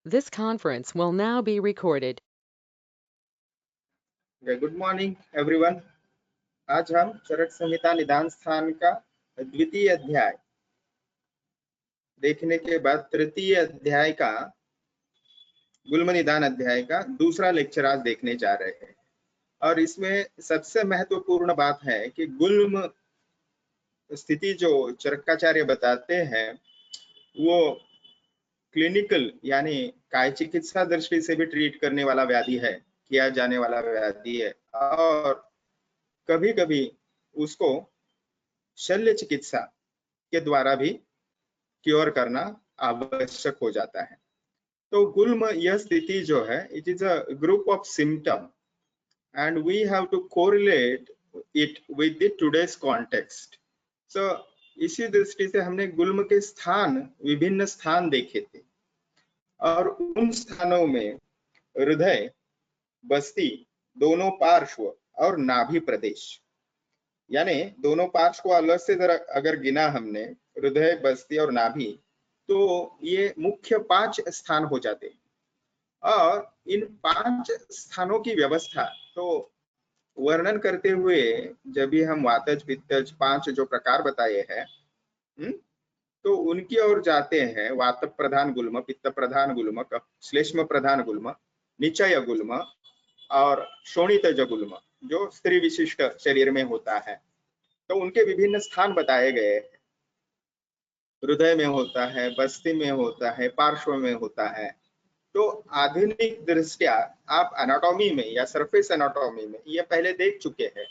This conference will now be recorded. Good morning everyone. आज हम चरक संहिता निदान स्थान का द्वितीय अध्याय देखने के बाद तृतीय अध्याय का गुल्म निदान अध्याय का दूसरा लेक्चर आज देखने जा रहे हैं। और इसमें सबसे महत्वपूर्ण बात है कि गुल्म स्थिति जो चरकाचार्य बताते हैं वो क्लिनिकल यानी काय चिकित्सा दृष्टि से भी ट्रीट करने वाला व्याधि है, किया जाने वाला व्याधि है, और कभी कभी उसको शल्य चिकित्सा के द्वारा भी क्योर करना आवश्यक हो जाता है। तो गुल्म यह स्थिति जो है, it is a group of symptom and we have to correlate it with the today's context. So इसी दृष्टि से हमने गुल्म के स्थान, विभिन्न स्थान देखे थे, और उन स्थानों में हृदय, बस्ती, दोनों पार्श्व और नाभि प्रदेश, यानी दोनों पार्श्व को अलग से अगर गिना हमने, हृदय, बस्ती और नाभि, तो ये मुख्य 5 स्थान हो जाते हैं। और इन 5 स्थानों की व्यवस्था तो वर्णन करते हुए जब भी हम वातज, पित्तज 5 जो प्रकार बताए हैं, तो उनकी ओर जाते हैं। वात प्रधान गुल्म, पित्त प्रधान गुल्म, श्लेष्म प्रधान गुल्म, निचय गुल्म और शोणितज गुल्म, जो स्त्री विशिष्ट शरीर में होता है। तो उनके विभिन्न स्थान बताए गए हैं। हृदय में होता है, बस्ती में होता है, पार्श्व में होता है। तो आधुनिक दृष्टिया आप एनाटॉमी में या सरफेस एनाटॉमी में ये पहले देख चुके हैं,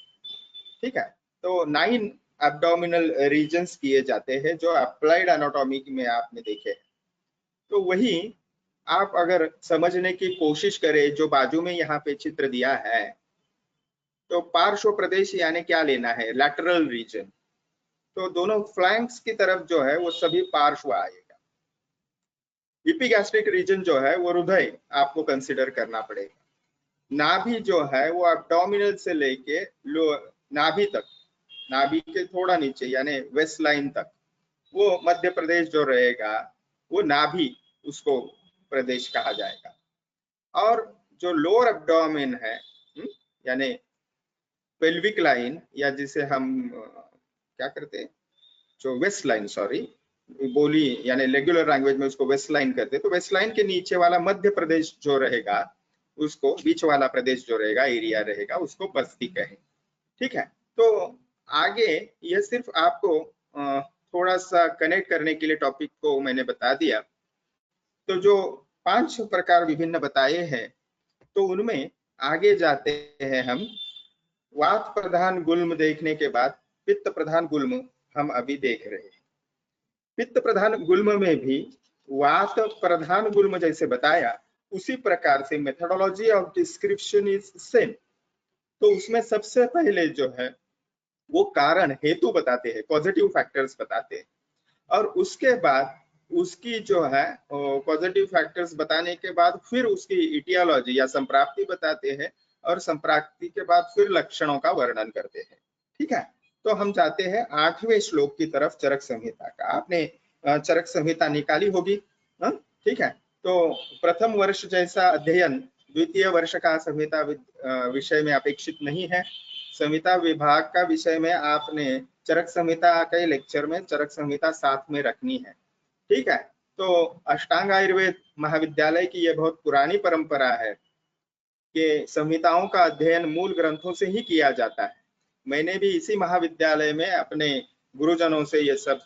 ठीक है। तो 9 एब्डोमिनल रीजन्स किए जाते हैं जो अप्लाइड एनाटॉमी में आपने देखे हैं। तो वही आप अगर समझने की कोशिश करें, जो बाजू में यहाँ पे चित्र दिया है, तो पार्श्व प्रदेश यानी क्या लेना है, लैटरल रीजन। तो दोनों फ्लैंक्स की तरफ जो है वो सभी पार्श्व आएगा। इपिगैस्ट्रिक रीजन जो है वो हृदय आपको कंसिडर करना पड़ेगा। नाभि जो है वो एब्डोमिनल से लेके नाभि तक, नाभि के थोड़ा नीचे यानी वेस्ट लाइन तक, वो मध्य प्रदेश जो रहेगा वो नाभि, उसको प्रदेश कहा जाएगा। और जो लोअर एब्डोमेन है, यानी पेल्विक लाइन, या जिसे हम क्या करते हैं, जो वेस्ट लाइन, सॉरी बोली यानी रेगुलर लैंग्वेज में उसको वेस्ट लाइन करते हैं, तो वेस्ट लाइन के नीचे वाला मध्य प्रदेश जो रहेगा, उसको बीच वाला प्रदेश जो रहेगा, एरिया रहेगा, उसको बस्ती कहें, ठीक है। तो आगे यह सिर्फ आपको थोड़ा सा कनेक्ट करने के लिए टॉपिक को मैंने बता दिया। तो जो 5 प्रकार विभिन्न बताए हैं, तो उनमें आगे जाते हैं हम। वात प्रधान गुल्म देखने के बाद पित्त प्रधान गुल्म हम अभी देख रहे हैं। पित्त प्रधान गुल्म में भी वात प्रधान गुल्म जैसे बताया, उसी प्रकार से methodology of description is same. तो उसमें सबसे पहले जो है वो कारण, हेतु बताते हैं, पॉजिटिव फैक्टर्स बताते हैं, और उसके बाद उसकी जो है पॉजिटिव फैक्टर्स बताने के बाद फिर उसकी इटियोलॉजी या संप्राप्ति बताते हैं, और संप्राप्ति के बाद फिर लक्षणों का वर्णन करते हैं, ठीक है। तो हम जाते हैं 8वें श्लोक की तरफ चरक संहिता का। आपने चरक संहिता निकाली होगी, ठीक है। तो प्रथम वर्ष जैसा अध्ययन द्वितीय वर्ष का संहिता विषय में अपेक्षित नहीं है। संहिता विभाग का विषय में आपने चरक संहिता के लेक्चर में चरक संहिता साथ में रखनी है, ठीक है। तो अष्टांग आयुर्वेद महाविद्यालय की यह बहुत पुरानी परंपरा है कि संहिताओं का अध्ययन मूल ग्रंथों से ही किया जाता है। मैंने भी इसी महाविद्यालय में अपने गुरुजनों से ये सब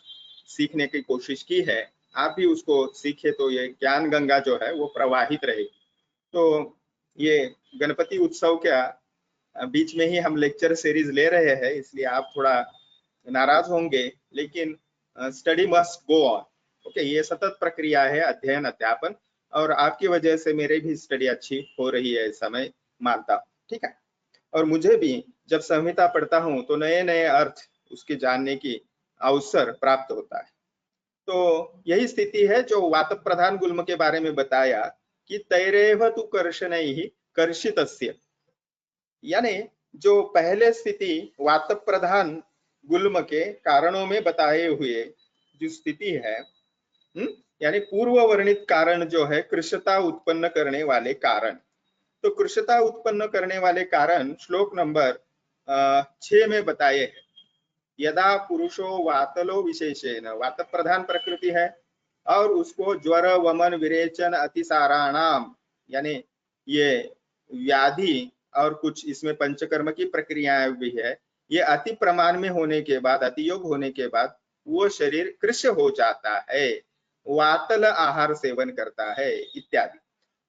सीखने की कोशिश की है। आप भी उसको सीखे तो ये ज्ञान गंगा जो है वो प्रवाहित रहेगी। तो ये गणपति उत्सव क्या बीच में ही हम लेक्चर सीरीज ले रहे हैं, इसलिए आप थोड़ा नाराज होंगे, लेकिन study must go on. Okay, ये सतत प्रक्रिया है, अध्ययन अध्यापन, और आपकी वजह से मेरी भी स्टडी अच्छी हो रही है इस समय, मानता हूँ, ठीक है। और मुझे भी जब संहिता पढ़ता हूँ तो नए नए अर्थ उसके जानने की अवसर प्राप्त होता है। तो यही स्थिति है जो वात प्रधान गुल्म के बारे में बताया कि तैरेव तु कर्षणैहि कर्षितस्य, यानी जो पहले स्थिति वात प्रधान गुल्म के कारणों में बताए हुए जो स्थिति है, यानी पूर्व वर्णित कारण जो है कृशता उत्पन्न करने वाले कारण। तो कृशता उत्पन्न करने वाले कारण श्लोक नंबर 6 में बताए हैं। यदा पुरुषो वातलो विशेषेण, वात प्रधान प्रकृति है और उसको ज्वर वमन विरेचन अतिसाराणाम, यानी ये व्याधि और कुछ इसमें पंचकर्म की प्रक्रियाएं भी है, ये अति प्रमाण में होने के बाद, अति योग होने के बाद वो शरीर कृश हो जाता है, वातल आहार सेवन करता है इत्यादि।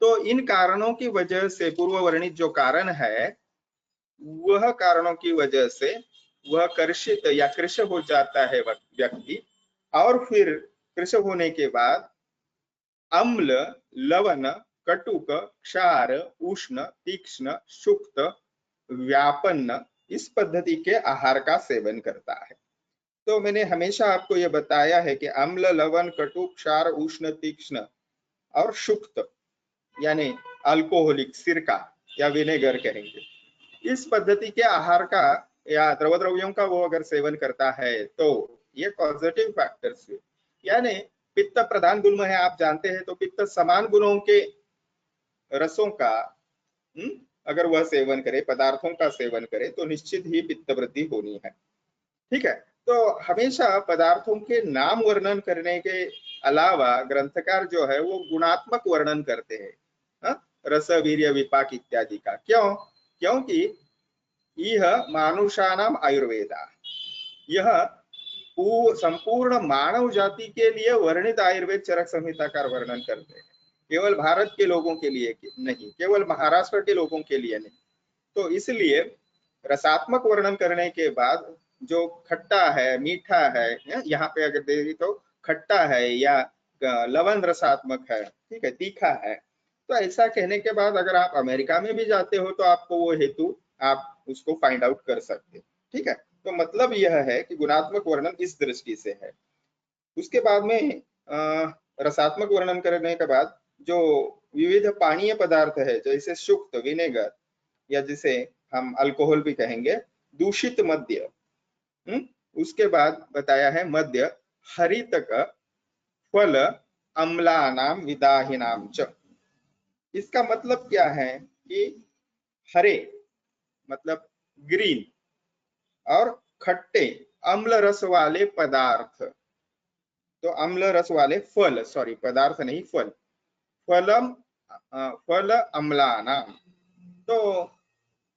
तो इन कारणों की वजह से पूर्व वर्णित जो कारण है, वह कारणों की वजह से वह कर्षित या कृश हो जाता है व्यक्ति। और फिर कृश होने के बाद अम्ल, लवण, कटुक, क्षार, उष्ण, तीक्ष्ण, शुक्त, व्यापन्न, इस पद्धति के आहार का सेवन करता है। तो मैंने हमेशा आपको यह बताया है कि अम्ल, लवण, कटुक, क्षार, उष्ण, तीक्ष्ण और शुक्त यानी अल्कोहलिक, सिरका या विनेगर कहेंगे, इस पद्धति के आहार का या द्रव द्रव्यों का वो अगर सेवन करता है तो ये पॉजिटिव फैक्टर्स, यानी पित्त प्रधान गुण है, आप जानते हैं। तो पित्त समान गुणों के रसों का अगर वह सेवन करे, पदार्थों का सेवन करे, तो निश्चित ही पित्त वृद्धि होनी है। ठीक है। तो हमेशा पदार्थों के नाम वर्णन करने के अलावा ग्रंथकार जो है वो गुणात्मक वर्णन करते हैं, रस, वीर्य, विपाक इत्यादि का। क्यों? क्योंकि यह मानुषाणाम आयुर्वेदा, यह संपूर्ण मानव जाति के लिए वर्णित आयुर्वेद चरक संहिता का वर्णन करते हैं, केवल भारत के लोगों के लिए नहीं, केवल महाराष्ट्र के लोगों के लिए नहीं। तो इसलिए रसात्मक वर्णन करने के बाद जो खट्टा है, मीठा है, यहाँ पे अगर देखें तो खट्टा है या लवण रसात्मक है, ठीक है, तीखा है, तो ऐसा कहने के बाद अगर आप अमेरिका में भी जाते हो तो आपको वो हेतु आप उसको फाइंड आउट कर सकते, ठीक है। तो मतलब यह है कि गुणात्मक वर्णन इस दृष्टि से है। उसके बाद में रसात्मक वर्णन करने के बाद जो विविध पानीय पदार्थ है, जैसे शुक्त, विनेगर, या जिसे हम अल्कोहल भी कहेंगे, दूषित मद्य, उसके बाद बताया है मद्य, हरितक, फल, अम्लानाम विदाहिनाम च। इसका मतलब क्या है कि हरे मतलब ग्रीन और खट्टे अम्ल रस वाले पदार्थ, तो अम्ल रस वाले फल, सॉरी पदार्थ नहीं फल, फलम, फल अम्लानाम, तो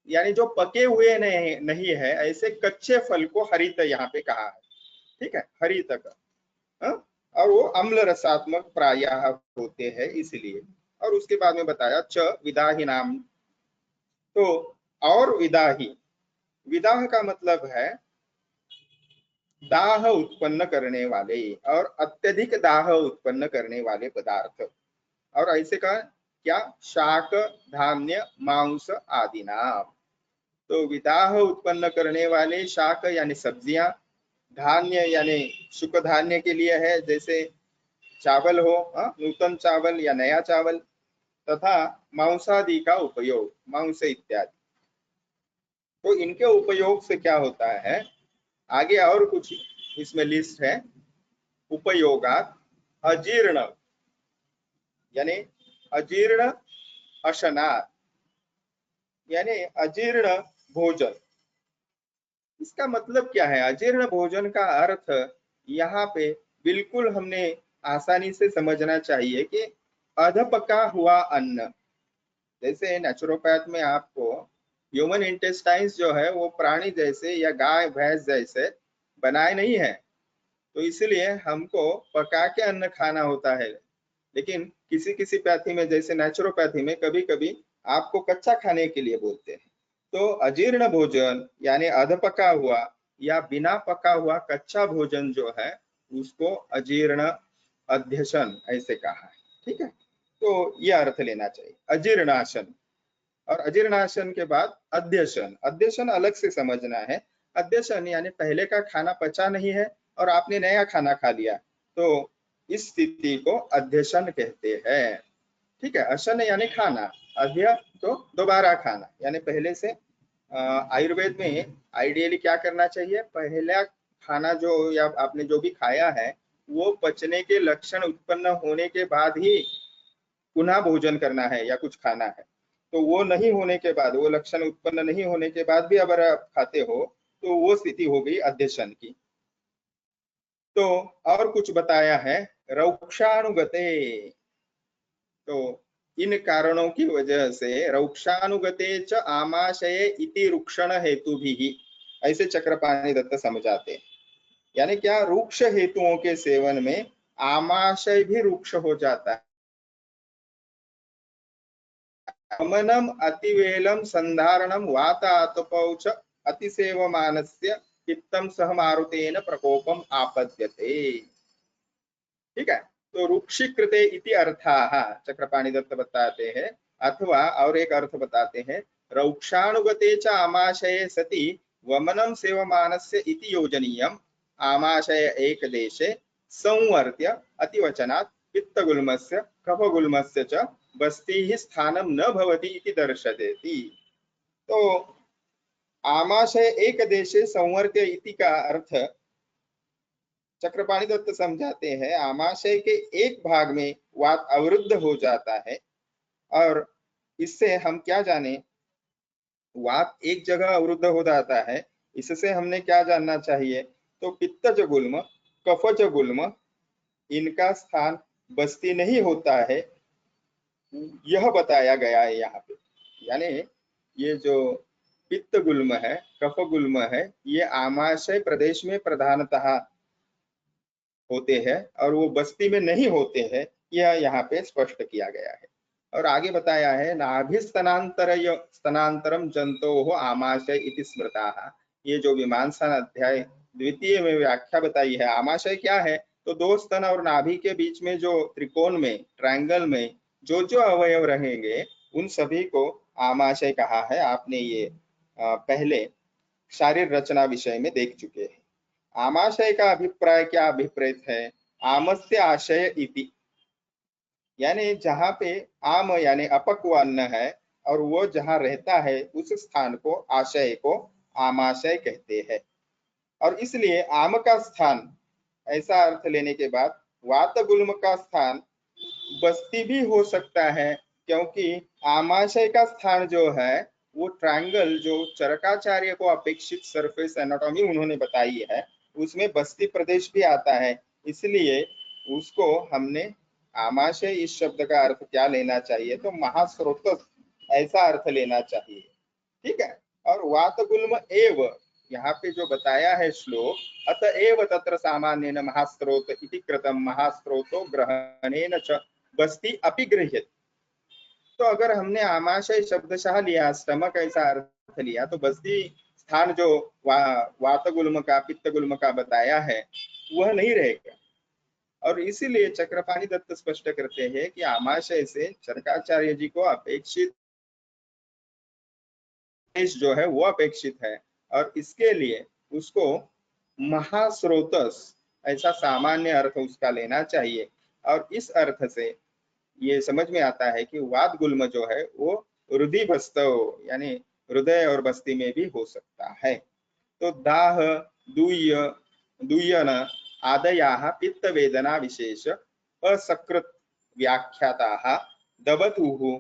यानी जो पके हुए नहीं है, ऐसे कच्चे फल को हरित यहाँ पे कहा है, ठीक है, हरित का, और वो अम्ल रसात्मक प्रायः होते हैं इसलिए। और उसके बाद में बताया च विदाही नाम, तो और विदाही, विदाह का मतलब है दाह उत्पन्न करने वाले और अत्यधिक दाह उत्पन्न करने वाले पदार्थ। और ऐसे का क्या, शाक, धान्य, मांस आदि नाम। तो विदाह उत्पन्न करने वाले शाक यानी सब्जियां, धान्य यानी सुख धान्य के लिए है, जैसे चावल हो, नूतन चावल या नया चावल, तथा मांसादि का उपयोग, मांस इत्यादि। तो इनके उपयोग से क्या होता है, आगे और कुछ इसमें लिस्ट है। उपयोगात अजीर्ण, यानी अजीर्ण अशनात, यानी अजीर्ण भोजन। इसका मतलब क्या है? अजीर्ण भोजन का अर्थ यहाँ पे बिल्कुल हमने आसानी से समझना चाहिए कि अधपका हुआ अन्न। जैसे नेचुरोपैथ में आपको ह्यूमन इंटेस्टाइन्स जो है वो प्राणी जैसे या गाय भैंस जैसे बनाए नहीं है, तो इसलिए हमको पका के अन्न खाना होता है। लेकिन किसी किसी पैथी में, जैसे नेचुरोपैथी में, कभी कभी आपको कच्चा खाने के लिए बोलते हैं। तो अजीर्ण भोजन यानी अधपका हुआ या बिना पका हुआ कच्चा भोजन जो है उसको अजीर्ण अध्यशन ऐसे कहा है, ठीक है। तो यह अर्थ लेना चाहिए, अजीर्णाशन। और अजीर्णाशन के बाद अध्यशन, अध्यशन अलग से समझना है। अध्यशन यानी पहले का खाना पचा नहीं है और आपने नया खाना खा लिया, तो इस स्थिति को अध्यशन कहते हैं, ठीक है। अशन यानी खाना, अध्य तो दोबारा खाना, यानी पहले से। आयुर्वेद में आइडियली क्या करना चाहिए, पहला खाना जो या आपने जो भी खाया है वो पचने के लक्षण उत्पन्न होने के बाद ही पुनः भोजन करना है या कुछ खाना है। तो वो नहीं होने के बाद, वो लक्षण उत्पन्न नहीं होने के बाद भी अगर आप खाते हो तो वो स्थिति हो गई अध्यशन की। तो और कुछ बताया है, रौक्षानुगते। तो इन कारणों की वजह से रौक्षानुगते च आमाशय इति रुक्षण हेतु भी, ऐसे चक्रपाणि दत्त समझाते हैं। यानी क्या, रुक्ष हेतुओं के सेवन में आमाशय भी रुक्ष हो जाता है। गमनम अतिवेलम संधारणम वातातपौच अतिसेवमानस्य पित्तम सह मारुतेन प्रकोपम आपद्यते। ठीक है, तो रुक्षिकृते इति अर्थाः चक्रपाणि दत्त बताते हैं, अथवा और एक अर्थ बताते हैं, रौक्षानुगते च आमाशये सति वमनम सेवमानस्य इति योजनीयम, आमाशय एक देशे संवर्त्य अतिवचनात् पित्तगुल्मस्य कफगुल्मस्य च बस्तीः स्थानं न भवति इति दर्शयति। तो आमाशय एक देशे संवर्त्य इति का अर्थ चक्रपाणि दत्त समझाते हैं, आमाशय के एक भाग में वात अवरुद्ध हो जाता है। और इससे हम क्या जाने, वात एक जगह अवरुद्ध हो जाता है, इससे हमने क्या जानना चाहिए, तो पित्तज गुल्म कफज गुल्म इनका स्थान बस्ती नहीं होता है, यह बताया गया है यहाँ पे। यानी ये जो पित्त गुल्म है, कफ गुल्म है, ये आमाशय प्रदेश में प्रधानतः होते हैं और वो बस्ती में नहीं होते हैं, यह यहाँ पे स्पष्ट किया गया है। और आगे बताया है, नाभिस्तनांतरम जंतो आमाशय इति स्मृता। ये जो मीमांसा अध्याय द्वितीय में व्याख्या बताई है, आमाशय क्या है, तो दो स्तन और नाभि के बीच में जो त्रिकोण में, ट्रायंगल में जो जो अवयव रहेंगे उन सभी को आमाशय कहा है। आपने ये पहले शारीर रचना विषय में देख चुके हैं। आमाशय का अभिप्राय क्या अभिप्रेत है, आमस्य आशय इति, यानी जहाँ पे आम यानी अपक्वान्न है और वो जहाँ रहता है उस स्थान को, आशय को आमाशय कहते हैं। और इसलिए आम का स्थान, ऐसा अर्थ लेने के बाद वात गुल्म का स्थान बस्ती भी हो सकता है, क्योंकि आमाशय का स्थान जो है वो ट्रायंगल जो चरकाचार्य को अपेक्षित सरफेस एनाटॉमी उन्होंने बताई है, उसमें बस्ती प्रदेश भी आता है। इसलिए उसको हमने आमाशय, इस शब्द का अर्थ क्या लेना चाहिए, तो महास्रोत, ऐसा अर्थ लेना चाहिए। ठीक है, और वात गुल्म एव यहाँ पे जो बताया है श्लोक, अतएव तत्र सामान्येन महास्रोत इति कृतम महास्रोतो ग्रहणेन च बस्ती अपि गृह्यते। तो अगर हमने आमाशय शब्दशः लिया, स्टमक ऐसा अर्थ लिया, तो बस्ती स्थान जो वात गुल्म का, पित्त गुल्म का बताया है वह नहीं रहेगा। और इसीलिए चक्रपाणि दत्त स्पष्ट करते हैं कि आमाशय से शंकराचार्य जी को अपेक्षित जो है वो अपेक्षित है, और इसके लिए उसको महास्रोतस ऐसा सामान्य अर्थ उसका लेना चाहिए। और इस अर्थ से ये समझ में आता है कि वात गुल्म जो है वो हृदय बस्तव यानी हृदय और बस्ती में भी हो सकता है। तो दाह, दूय, दूयन आदयाः पित्त वेदना विशेष असकृत व्याख्याताः दबतुः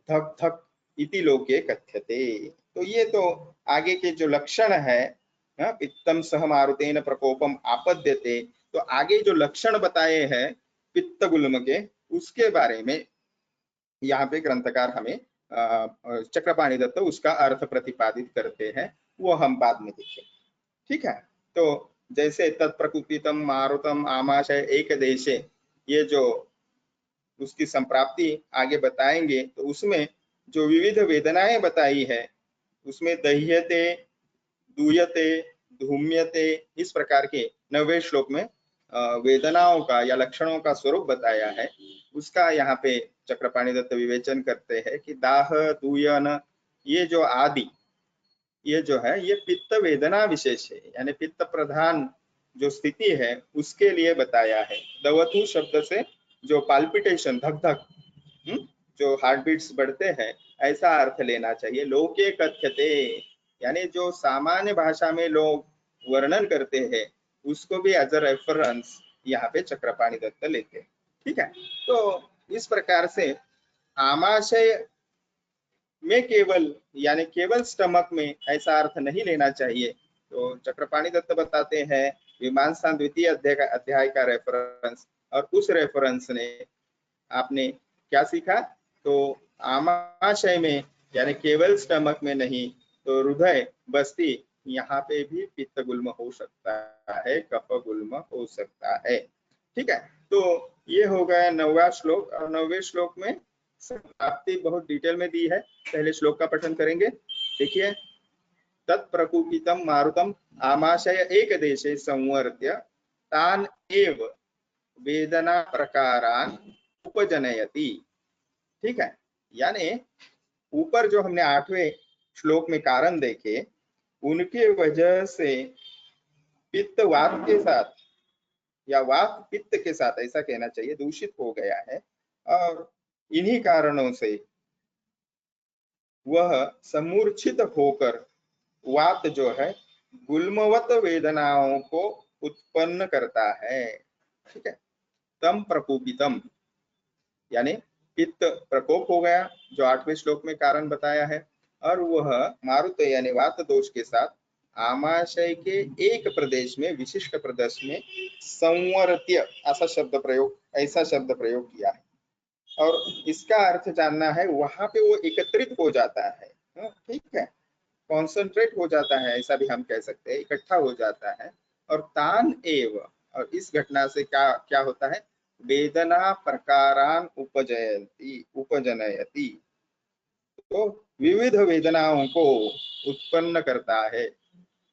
धक धक इति लोके कथ्यते। तो ये तो आगे के जो लक्षण है, पित्तम सह मारुतेन प्रकोपम आपद्यते, तो आगे जो लक्षण बताए हैं पित्त गुल्म के, उसके बारे में यहाँ पे ग्रंथकार हमें चक्रपाणि दत्त उसका अर्थ प्रतिपादित करते हैं, वो हम बाद में देखें। ठीक है, तो जैसे तत्प्रकुपितम मारुतम आमाशय एक देशे, ये जो उसकी संप्राप्ति आगे बताएंगे, तो उसमें जो विविध वेदनाएं बताई है, उसमें दह्यते, दूयते, धूम्यते, इस प्रकार के 9वें श्लोक में वेदनाओं का या लक्षणों का स्वरूप बताया है। उसका यहाँ पे चक्रपाणि दत्त विवेचन करते हैं कि दाह, दूयन, ये जो आदि, ये जो है ये पित्त वेदना विशेष है, यानी पित्त प्रधान जो स्थिति है उसके लिए बताया है। दवतु शब्द से जो पाल्पिटेशन, धक धक, जो हार्ट बीट्स बढ़ते हैं, ऐसा अर्थ लेना चाहिए। लोके कथ्यते, यानी जो सामान्य भाषा में लोग वर्णन करते हैं उसको भी एज अ रेफरेंस यहाँ पे चक्रपाणि दत्त लेते हैं। ठीक है, तो इस प्रकार से आमाशय में केवल यानी केवल स्टमक में ऐसा अर्थ नहीं लेना चाहिए। तो चक्रपाणि दत्त बताते हैं मीमांसा द्वितीय अध्याय का रेफरेंस, और उस रेफरेंस ने आपने क्या सीखा, तो आमाशय में यानी केवल स्टमक में नहीं, तो हृदय बस्ती यहाँ पे भी पित्त गुल्म हो सकता है, कफ गुल्म हो सकता है। ठीक है, तो ये हो गया 9वां श्लोक। और 9वें श्लोक में समाप्ति बहुत डिटेल में दी है। पहले श्लोक का पठन करेंगे। देखिए, तत्प्रकुपितम मारुतम आमाशय एक देशे संवर्त्य तान एव वेदना प्रकारान उपजनयति। ठीक है, यानी ऊपर जो हमने 8वें श्लोक में कारण देखे, उनके वजह से पित्त वात के साथ या वात पित्त के साथ, ऐसा कहना चाहिए, दूषित हो गया है। और इन्हीं कारणों से वह समूर्छित होकर वात जो है गुल्मवत वेदनाओं को उत्पन्न करता है। ठीक है, तम प्रकोपितम यानी पित्त प्रकोप हो गया, जो 8वें श्लोक में कारण बताया है। और वह मारुत यानी वात दोष के साथ आमाशय के एक प्रदेश में, विशिष्ट प्रदेश में संवर्त्य ऐसा शब्द प्रयोग किया है। और इसका अर्थ जानना है, वहां पे वो एकत्रित हो जाता है। ठीक है, कॉन्सेंट्रेट हो जाता है, ऐसा भी हम कह सकते हैं, इकट्ठा हो जाता है। और तान एव, और इस घटना से क्या क्या होता है, वेदना प्रकारान उपजनयति, तो विविध वेदनाओं को उत्पन्न करता है।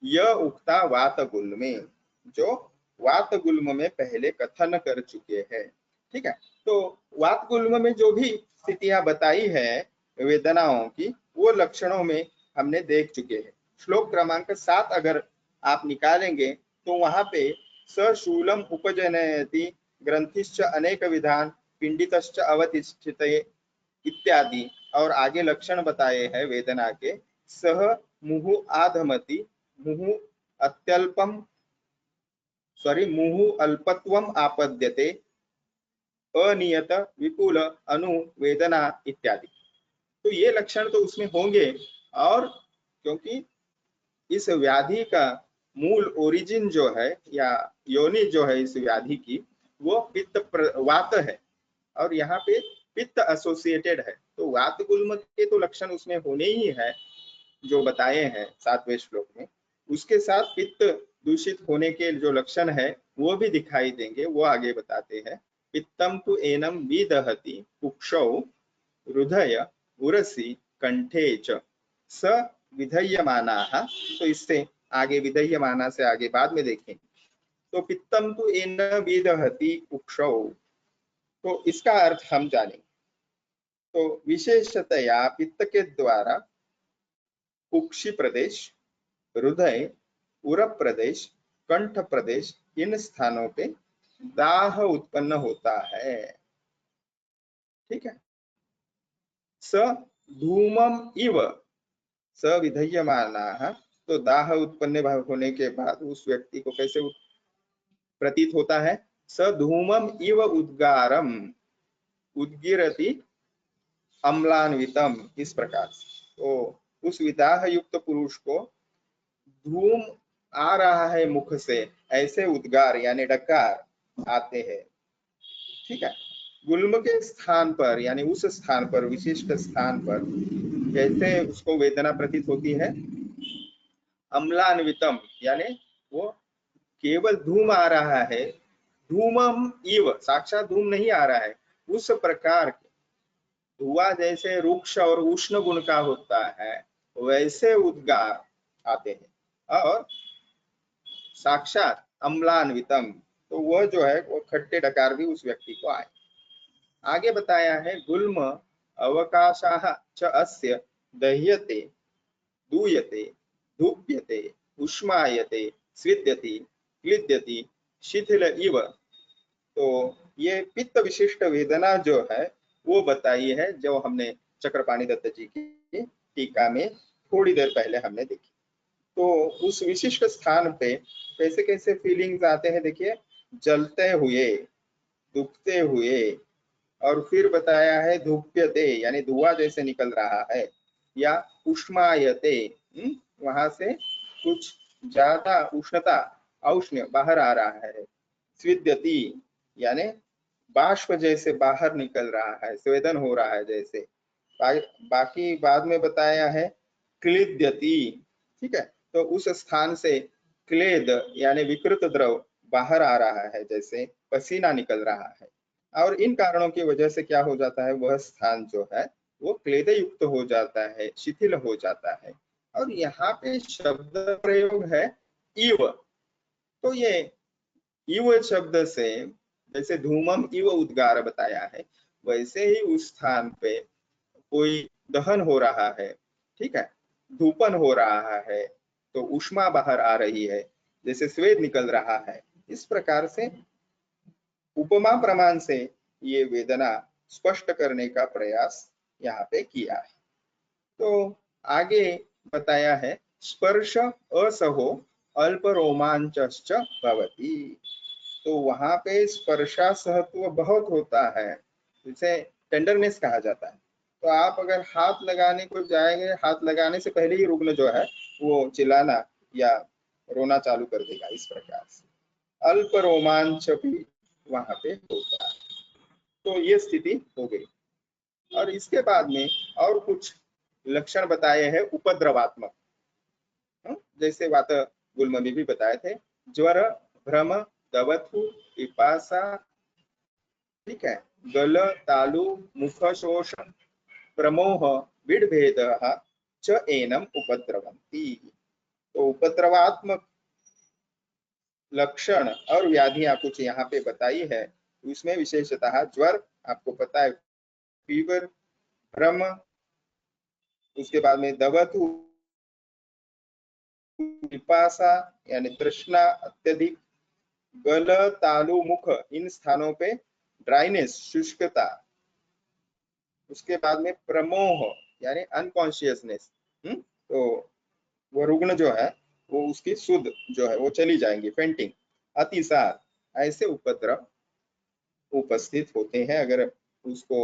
यह उक्ता वात गुल्म में, जो वात गुल्म में पहले कथन कर चुके हैं। ठीक है, तो वात गुल्म में जो भी स्थितियां बताई है वेदनाओं की, वो लक्षणों में हमने देख चुके हैं। श्लोक क्रमांक 7 अगर आप निकालेंगे तो वहां पे सशूलम उपजनयति ग्रंथिश्च अनेक विधान पिंडितश्च अवतिष्ठते इत्यादि, और आगे लक्षण बताए हैं वेदना के। सह मुहु आधमति मुहु अत्यल्पम मुहु अल्पत्वम आपद्यते अनियत विपुल अनु वेदना इत्यादि। तो ये लक्षण तो उसमें होंगे। और क्योंकि इस व्याधि का मूल ओरिजिन जो है या योनि जो है इस व्याधि की, वो पित्त वात है, और यहाँ पे पित्त एसोसिएटेड है। तो वात गुल्म के तो लक्षण उसमें होने ही है जो बताए हैं 7वें श्लोक में। उसके साथ पित्त दूषित होने के जो लक्षण है वो भी दिखाई देंगे, वो आगे बताते हैं। पित्तम तु एनम विदहति कुक्षौ हृदय उरसी कंठे च स विधयमानाः। तो इससे आगे विधयमाना से आगे बाद में देखेंगे। तो पित्तम तु एन विदहति कुक्षौ, तो इसका अर्थ हम जानेंगे। तो विशेषतया पित्त के द्वारा कुक्षि प्रदेश, हृदय, उर प्रदेश, कंठ प्रदेश, इन स्थानों पे दाह उत्पन्न होता है। ठीक है, स धूमम इव स विधयमानाः, तो दाह उत्पन्न होने के बाद उस व्यक्ति को कैसे प्रतीत होता है, स धूमम इव उद्गारम उद्गिरति अम्लान्वितम, इस प्रकार से। तो उस विदाह युक्त पुरुष को धूम आ रहा है मुख से, ऐसे उद्गार यानी डकार आते हैं। ठीक है, गुल्म के स्थान पर यानी उस स्थान पर, विशिष्ट स्थान पर जैसे उसको वेदना प्रतीत होती है। अम्लान्वितम यानी वो केवल धूम आ रहा है, धूमम इव, साक्षात धूम नहीं आ रहा है, उस प्रकार धुआं जैसे रुक्ष और उष्ण गुण का होता है, वैसे उद्गार आते हैं। और साक्षात अम्लान्वितम, तो वह जो है वो खट्टे डकार भी उस व्यक्ति को आए। आगे बताया है गुल्म अवकाशाः च अस्य दह्यते दूयते धूप्यते उष्मायते स्विद्यति क्लिद्यति शिथिल इव। तो ये पित्त विशिष्ट वेदना जो है वो बताई है, जो हमने चक्रपाणि दत्त जी की टीका में थोड़ी देर पहले हमने देखी। तो उस विशिष्ट स्थान पे कैसे कैसे फीलिंग्स आते हैं, देखिए, जलते हुए, दुखते हुए, और फिर बताया है धूप्यते यानी धुआं जैसे निकल रहा है, या उष्मायते, वहां से कुछ ज्यादा उष्णता, औष्ण्य बाहर आ रहा है। स्विद्यति यानी बाष्प जैसे बाहर निकल रहा है, स्वेदन हो रहा है जैसे। बाकी बाद में बताया है क्लिद्यति, ठीक है, तो उस स्थान से क्लेद यानी विकृत द्रव बाहर आ रहा है, जैसे पसीना निकल रहा है। और इन कारणों की वजह से क्या हो जाता है, वह स्थान जो है वो क्लेद युक्त हो जाता है, शिथिल हो जाता है। और यहाँ पे शब्द प्रयोग है इव। तो ये इव शब्द से, जैसे धूमम इव उद्गार बताया है, वैसे ही उस स्थान पे कोई दहन हो रहा है, ठीक है, धूपन हो रहा है, तो उष्मा बाहर आ रही है, जैसे स्वेद निकल रहा है। इस प्रकार से उपमा प्रमाण से ये वेदना स्पष्ट करने का प्रयास यहाँ पे किया है। तो आगे बताया है स्पर्श असहो अल्प रोमांचश्च भवति। तो वहां पे स्पर्शासहत्व बहुत होता है, जिसे टेंडरनेस कहा जाता है। तो आप अगर हाथ लगाने को जाएंगे, हाथ लगाने से पहले ही रुग्ण जो है वो चिल्लाना या रोना चालू कर देगा। इस प्रकार से अल्प रोमांच भी वहां पे होता है। तो ये स्थिति हो गई। और इसके बाद में और कुछ लक्षण बताए हैं उपद्रवात्मक, जैसे वात गुल्म में भी बताए थे, ज्वर, भ्रम, दवथु, पिपासा, ठीक है, गल, तालु, मुख शोष, प्रमोह, विड़भेद च एनम उपद्रवंती। तो उपद्रवात्मक लक्षण और व्याधियां कुछ यहाँ पे बताई है। उसमें विशेषतः ज्वर, आपको पता है, फीवर, भ्रम, उसके बाद में दवथु, पिपासा यानी तृष्णा अत्यधिक, गल, तालु, मुख, इन स्थानों पे ड्राइनेस, शुष्कता, उसके बाद में प्रमोह यानी अनकॉन्शियसनेस, तो वो रुग्ण जो है वो उसकी सुध जो है वो चली जाएंगी, फेंटिंग, अतिसार, ऐसे उपद्रव उपस्थित होते हैं अगर उसको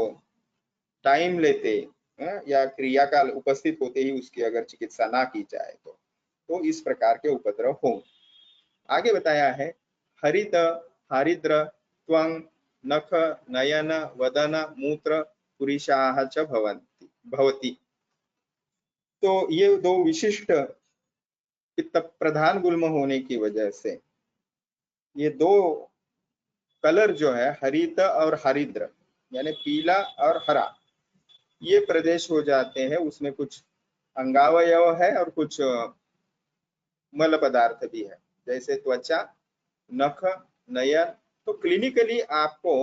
टाइम लेते, या क्रिया काल उपस्थित होते ही उसकी अगर चिकित्सा ना की जाए तो इस प्रकार के उपद्रव हो। आगे बताया है हरित, हरिद्र, त्वंग, नख, नयन, वदन, मूत्र, पुरीषाः च भवति। तो ये दो विशिष्ट पित्त प्रधान गुल्म होने की वजह से ये दो कलर जो है हरित और हरिद्र यानी पीला और हरा, ये प्रदेश हो जाते हैं। उसमें कुछ अंगावयव है और कुछ मल पदार्थ भी है, जैसे त्वचा, नख, नयन। तो क्लिनिकली आपको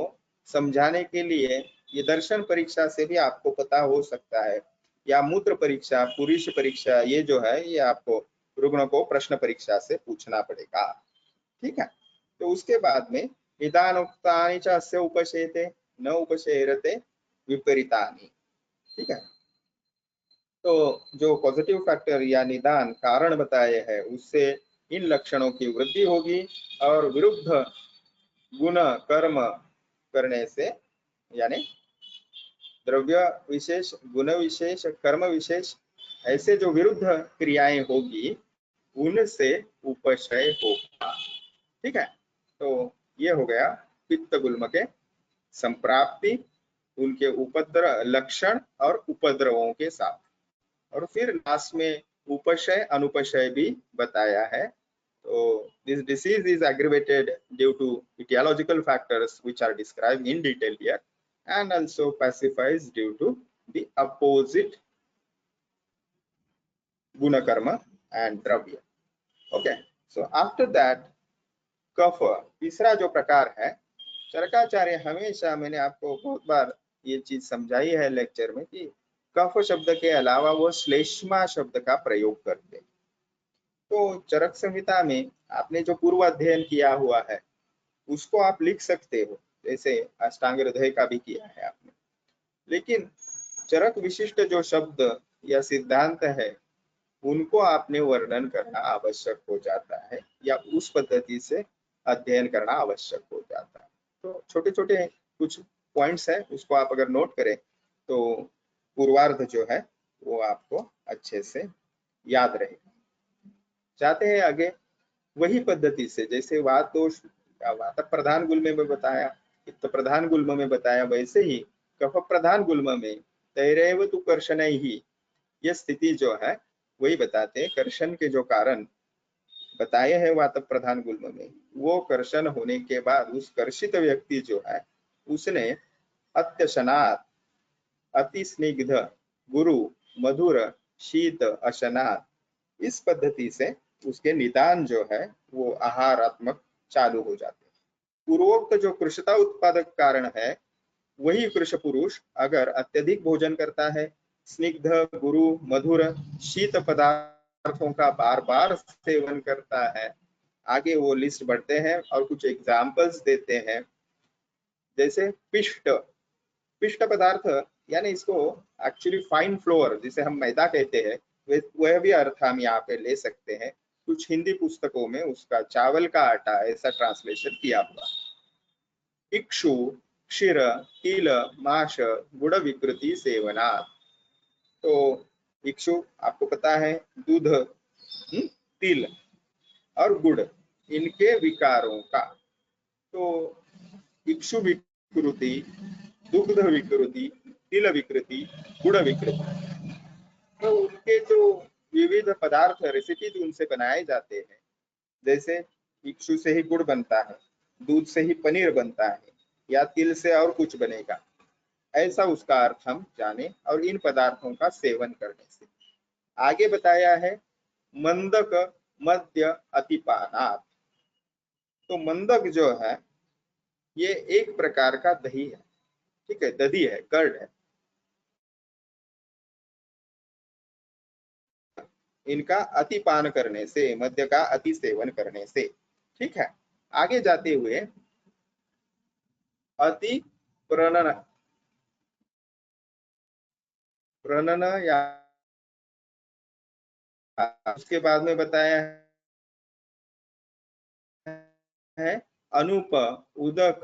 समझाने के लिए ये दर्शन परीक्षा से भी आपको पता हो सकता है, या मूत्र परीक्षा, पुरुष परीक्षा, ये जो है ये आपको रुग्ण को प्रश्न परीक्षा से पूछना पड़ेगा, ठीक है। तो उसके बाद में निदानोक्तानि च अस्य उपशेते न उपशेरते विपरीतानि, ठीक है। तो जो पॉजिटिव फैक्टर या निदान कारण बताए हैं उससे इन लक्षणों की वृद्धि होगी, और विरुद्ध गुण कर्म करने से यानी द्रव्य विशेष, गुण विशेष, कर्म विशेष, ऐसे जो विरुद्ध क्रियाएं होगी उनसे उपशय होगा, ठीक है। तो ये हो गया पित्त गुल्म के संप्राप्ति, उनके उपद्रव लक्षण और उपद्रवों के साथ, और फिर लास्ट में उपशय अनुपशय भी बताया है। तो this disease is aggravated due to etiological factors which are described in detail here, and also pacifies due to the opposite guna karma and dravya. Okay, so after that कफ, तीसरा जो प्रकार है, चरकाचार्य हमेशा, मैंने आपको बहुत बार ये चीज समझाई है लेक्चर में कि कफ शब्द के अलावा वो श्लेष्मा शब्द का प्रयोग करते। तो चरक संहिता में आपने जो पूर्व अध्ययन किया हुआ है उसको आप लिख सकते हो, जैसे अष्टांग हृदय का भी किया है आपने, लेकिन चरक विशिष्ट जो शब्द या सिद्धांत है उनको आपने वर्णन करना आवश्यक हो जाता है, या उस पद्धति से अध्ययन करना आवश्यक हो जाता है। तो छोटे छोटे कुछ पॉइंट्स है, उसको आप अगर नोट करें तो पूर्वार्ध जो है वो आपको अच्छे से याद रहेगा। जाते हैं आगे, वही पद्धति से जैसे वात दोष वात प्रधान गुल्म में बताया, पित्त प्रधान गुल्म में बताया, वैसे ही कफ प्रधान गुल्म में तैरेव तु कर्षण ही, ये स्थिति जो है वही बताते हैं। कर्षण के जो कारण बताए हैं वात प्रधान गुल्म में, वो कर्षण होने के बाद उस कर्षित व्यक्ति जो है उसने अत्यशनात्, अति स्निग्ध, गुरु, मधुर, शीत, अशनात्, इस पद्धति से उसके निदान जो है वो आहारात्मक चालू हो जाते हैं। पूर्वोक्त जो कृषता उत्पादक कारण है, वही कृष पुरुष अगर अत्यधिक भोजन करता है, स्निग्ध, गुरु, मधुर, शीत पदार्थों का बार बार सेवन करता है, आगे वो लिस्ट बढ़ते हैं और कुछ एग्जाम्पल्स देते हैं। जैसे पिष्ट, पिष्ट पदार्थ यानी इसको एक्चुअली फाइन फ्लोर जिसे हम मैदा कहते हैं, वह भी अर्थ हम यहाँ पे ले सकते हैं। कुछ हिंदी पुस्तकों में उसका चावल का आटा ऐसा ट्रांसलेशन किया हुआ। इक्षु, क्षीर, तिल, माश, गुड़ विकृति सेवना। तो इक्षु आपको पता है दूध, तिल और गुड़, इनके विकारों का, तो इक्षु विकृति, दुग्ध विकृति, तिल विकृति, गुड़ विकृति, तो उनके जो विविध पदार्थ रेसिपी उनसे बनाए जाते हैं, जैसे इक्षु से ही गुड़ बनता है, दूध से ही पनीर बनता है, या तिल से और कुछ बनेगा, ऐसा उसका अर्थ हम जाने, और इन पदार्थों का सेवन करने से। आगे बताया है मंदक मद्य अतिपानात्। तो मंदक जो है ये एक प्रकार का दही है, ठीक है, दधी है, कर्ड है। इनका अतिपान करने से, मद्य का अति सेवन करने से, ठीक है। आगे जाते हुए अति प्रणन, प्रणन या उसके बाद में बताया है अनुप, उदक,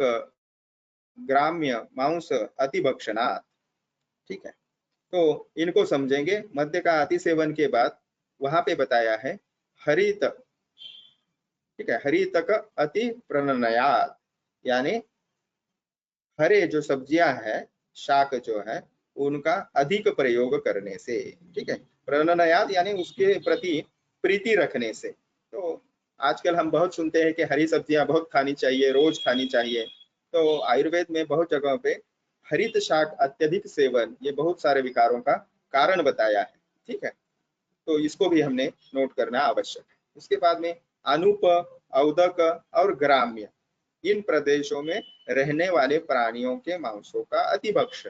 ग्राम्य, मांस, अतिभक्षणात्, ठीक है। तो इनको समझेंगे। मद्य का अति सेवन के बाद वहां पे बताया है हरित, ठीक है, हरितक अति प्रणनयात्, यानी हरे जो सब्जियां है, शाक जो है, उनका अधिक प्रयोग करने से, ठीक है। प्रणनयात् यानी उसके प्रति प्रीति रखने से। तो आजकल हम बहुत सुनते हैं कि हरी सब्जियां बहुत खानी चाहिए, रोज खानी चाहिए। तो आयुर्वेद में बहुत जगहों पे हरित शाक अत्यधिक सेवन ये बहुत सारे विकारों का कारण बताया है, ठीक है। तो इसको भी हमने नोट करना आवश्यक है। उसके बाद में अनुप, औदक और ग्राम्य, इन प्रदेशों में रहने वाले प्राणियों के मांसों का अतिभक्ष,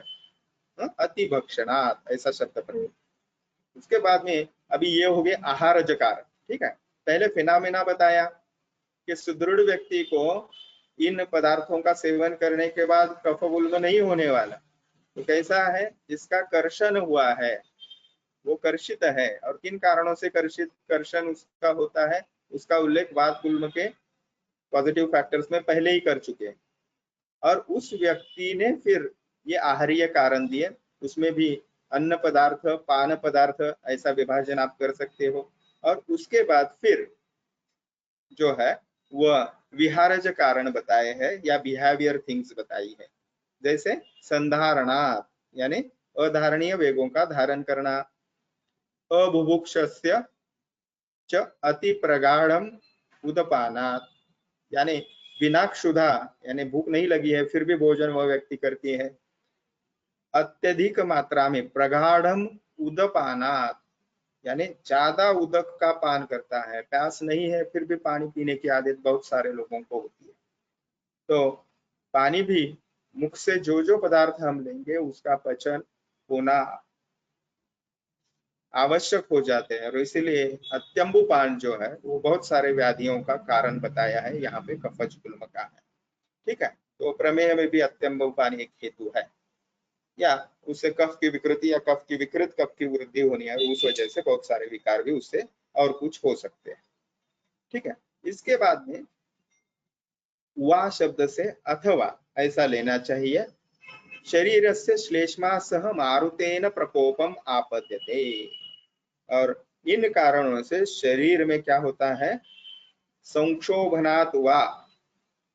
अतिभक्षणात् ऐसा शब्द प्रयोग। उसके बाद में अभी ये हो गए आहारज कारण, ठीक है। पहले फिनोमेना बताया कि सुदृढ़ व्यक्ति को इन पदार्थों का सेवन करने के बाद कफगुल्म नहीं होने वाला। तो कैसा है, जिसका कर्षण हुआ है वो कर्षित है, और किन कारणों से कर्षित कर्षण उसका होता है, उसका उल्लेख वात गुल्म के पॉजिटिव फैक्टर्स में पहले ही कर चुके हैं। और उस व्यक्ति ने फिर ये आहारीय कारण दिए, उसमें भी अन्न पदार्थ, पान पदार्थ, ऐसा विभाजन आप कर सकते हो। और उसके बाद फिर जो है वह विहारज कारण बताए हैं या बिहेवियर थिंग्स बताई है, जैसे संधारणात् यानी अधारणीय वेगों का धारण करना, अबुभुक्षस्य च अति प्रगाढ़म उदपानात्, यानी बिना क्षुधा यानी भूख नहीं लगी है फिर भी भोजन वह व्यक्ति करती है, अत्यधिक मात्रा में प्रगाढ़म उदपानात्, यानी ज्यादा उदक का पान करता है, प्यास नहीं है फिर भी पानी पीने की आदत बहुत सारे लोगों को होती है। तो पानी भी मुख से जो जो पदार्थ हम लेंगे उसका पचन होना आवश्यक हो जाते हैं, और इसीलिए अत्यंबुपान जो है वो बहुत सारे व्याधियों का कारण बताया है, यहाँ पे कफज गुल्म का है, ठीक है। तो प्रमेय में भी अत्यंबुपान एक हेतु है, या उससे कफ की विकृति या कफ की विकृत कफ की वृद्धि होनी है, उस वजह से बहुत सारे विकार भी उससे और कुछ हो सकते हैं, ठीक है। इसके बाद में वा शब्द से अथवा ऐसा लेना चाहिए। शरीरस्य श्लेष्मा सह मारुतेन प्रकोपम आपद्यते। और इन कारणों से शरीर में क्या होता है, संक्षोभनात् वा